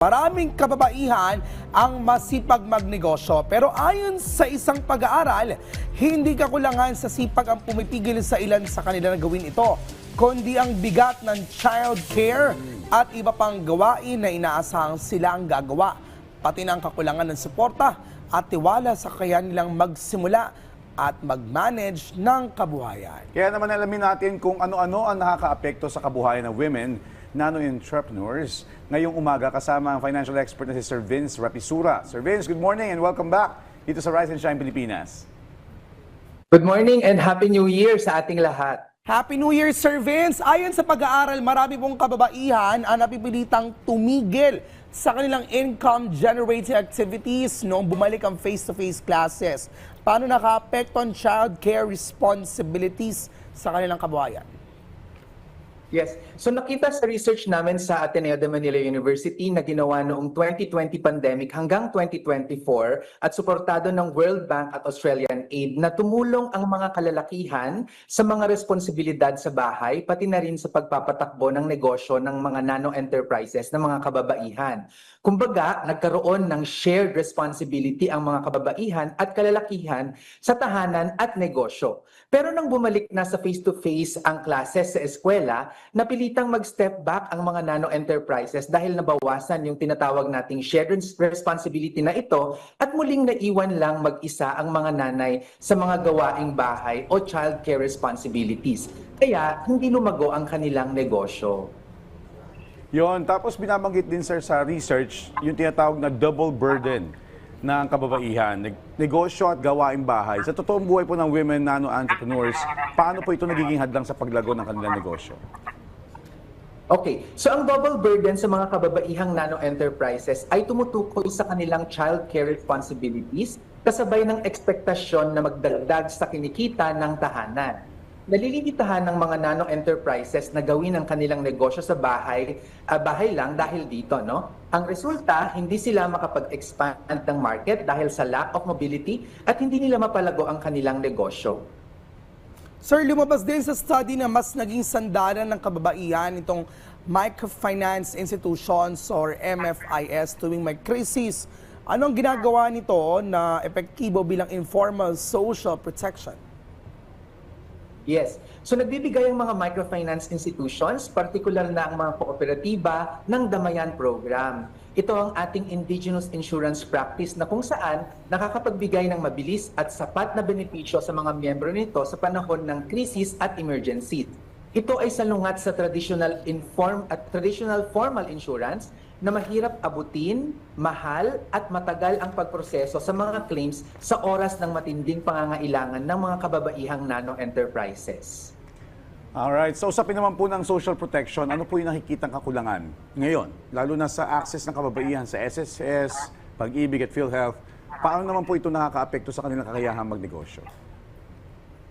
Maraming kababaihan ang masipag magnegosyo pero ayon sa isang pag-aaral, hindi kakulangan sa sipag ang pumipigil sa ilan sa kanila na gawin ito, kundi ang bigat ng child care at iba pang gawain na inaasahang sila ang gagawa, pati ng kakulangan ng suporta at tiwala sa kakayahan nilang magsimula at mag-manage ng kabuhayan. Kaya naman alamin natin kung ano-ano ang nakakaapekto sa kabuhayan ng women nano-entrepreneurs. Ngayong umaga kasama ang financial expert na si Sir Vince Rapisura. Sir Vince, good morning and welcome back dito sa Rise and Shine Pilipinas. Good morning and Happy New Year sa ating lahat. Happy New Year, Sir Vince! Ayon sa pag-aaral, marami pong kababaihan ang napipilitang tumigil sa kanilang income-generating activities noong bumalik ang face-to-face classes. Paano naka-apekto ang child care responsibilities sa kanilang kabuhayan? Yes. So nakita sa research namin sa Ateneo de Manila University na ginawa noong 2020 pandemic hanggang 2024 at suportado ng World Bank at Australian Aid na tumulong ang mga kalalakihan sa mga responsibilidad sa bahay pati na rin sa pagpapatakbo ng negosyo ng mga nano-enterprises ng mga kababaihan. Kumbaga, nagkaroon ng shared responsibility ang mga kababaihan at kalalakihan sa tahanan at negosyo. Pero nang bumalik na sa face-to-face ang classes sa eskwela, napilitang mag-step back ang mga nano-enterprises dahil nabawasan yung tinatawag nating shared responsibility na ito at muling naiwan lang mag-isa ang mga nanay sa mga gawaing bahay o child care responsibilities. Kaya hindi lumago ang kanilang negosyo. Yon, tapos binabanggit din sir sa research yung tinatawag na double burden ng kababaihan, negosyo at gawaing bahay. Sa totoong buhay po ng women nano-entrepreneurs, paano po ito nagiging hadlang sa paglago ng kanilang negosyo? Okay, so ang double burden sa mga kababaihang nano-enterprises ay tumutukoy sa kanilang child care responsibilities kasabay ng ekspektasyon na magdagdag sa kinikita ng tahanan. Nalilimitahan ng mga nano-enterprises na gawin ang kanilang negosyo sa bahay lang dahil dito, no? Ang resulta, hindi sila makapag-expand ng market dahil sa lack of mobility at hindi nila mapalago ang kanilang negosyo. Sir, lumabas din sa study na mas naging sandalan ng kababaihan itong microfinance institutions or MFIS tuwing may krisis. Anong ginagawa nito na epektibo bilang informal social protection? Yes. So nagbibigay ang mga microfinance institutions, particular na ang mga kooperatiba ng Damayan Program. Ito ang ating indigenous insurance practice na kung saan nakakapagbigay ng mabilis at sapat na benepisyo sa mga miyembro nito sa panahon ng krisis at emergency. Ito ay salungat sa traditional formal insurance na mahirap abutin, mahal at matagal ang pagproseso sa mga claims sa oras ng matinding pangangailangan ng mga kababaihang nano-enterprises. Alright, so usapin naman po ng social protection, ano po yung nakikitang kakulangan ngayon? Lalo na sa access ng kababaihan sa SSS, Pag-ibig at PhilHealth, paano naman po ito nakakaapekto sa kanilang kakayahang magnegosyo?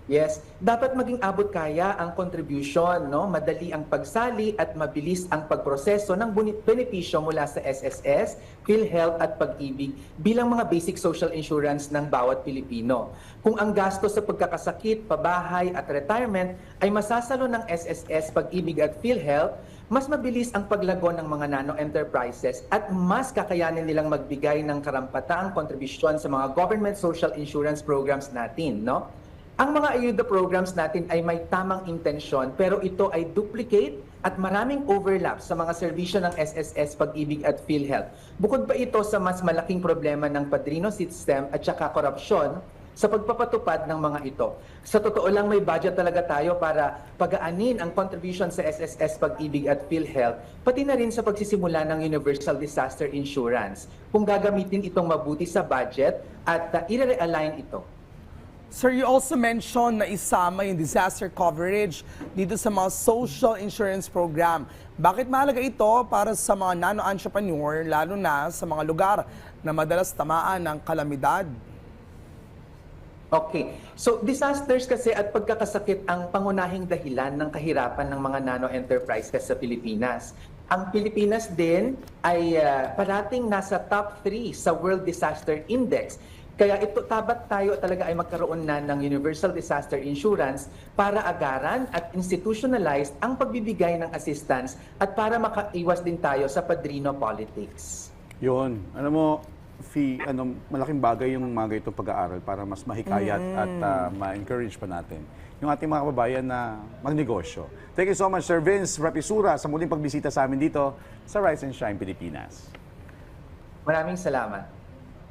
Yes, dapat maging abot kaya ang contribution, no? Madali ang pagsali at mabilis ang pagproseso ng benepisyo mula sa SSS, PhilHealth at Pag-ibig bilang mga basic social insurance ng bawat Pilipino. Kung ang gasto sa pagkakasakit, pabahay at retirement ay masasalo ng SSS, Pag-ibig at PhilHealth, mas mabilis ang paglago ng mga nano-enterprises at mas kakayanin nilang magbigay ng karampatang kontribusyon sa mga government social insurance programs natin, no? Ang mga ayuda programs natin ay may tamang intensyon pero ito ay duplicate at maraming overlap sa mga serbisyo ng SSS, Pag-ibig at PhilHealth. Bukod pa ito sa mas malaking problema ng padrino system at saka korupsyon sa pagpapatupad ng mga ito. Sa totoo lang may budget talaga tayo para pagaanin ang contribution sa SSS, Pag-ibig at PhilHealth, pati na rin sa pagsisimula ng Universal Disaster Insurance. Kung gagamitin itong mabuti sa budget at i-realign ito. Sir, you also mentioned na isama yung disaster coverage dito sa mga social insurance program. Bakit mahalaga ito para sa mga nano-entrepreneur, lalo na sa mga lugar na madalas tamaan ng kalamidad? Okay. So, disasters kasi at pagkakasakit ang pangunahing dahilan ng kahirapan ng mga nano-enterprises sa Pilipinas. Ang Pilipinas din ay parating nasa top 3 sa World Disaster Index. Kaya ito, dapat tayo talaga ay magkaroon na ng Universal Disaster Insurance para agaran at institutionalized ang pagbibigay ng assistance at para makaiwas din tayo sa padrino politics. Yun. Alam mo, malaking bagay yung mga itong pag-aaral para mas mahikayat at ma-encourage pa natin yung ating mga kababayan na magnegosyo. Thank you so much, Sir Vince Rapisura, sa muling pagbisita sa amin dito sa Rise and Shine Pilipinas. Maraming salamat.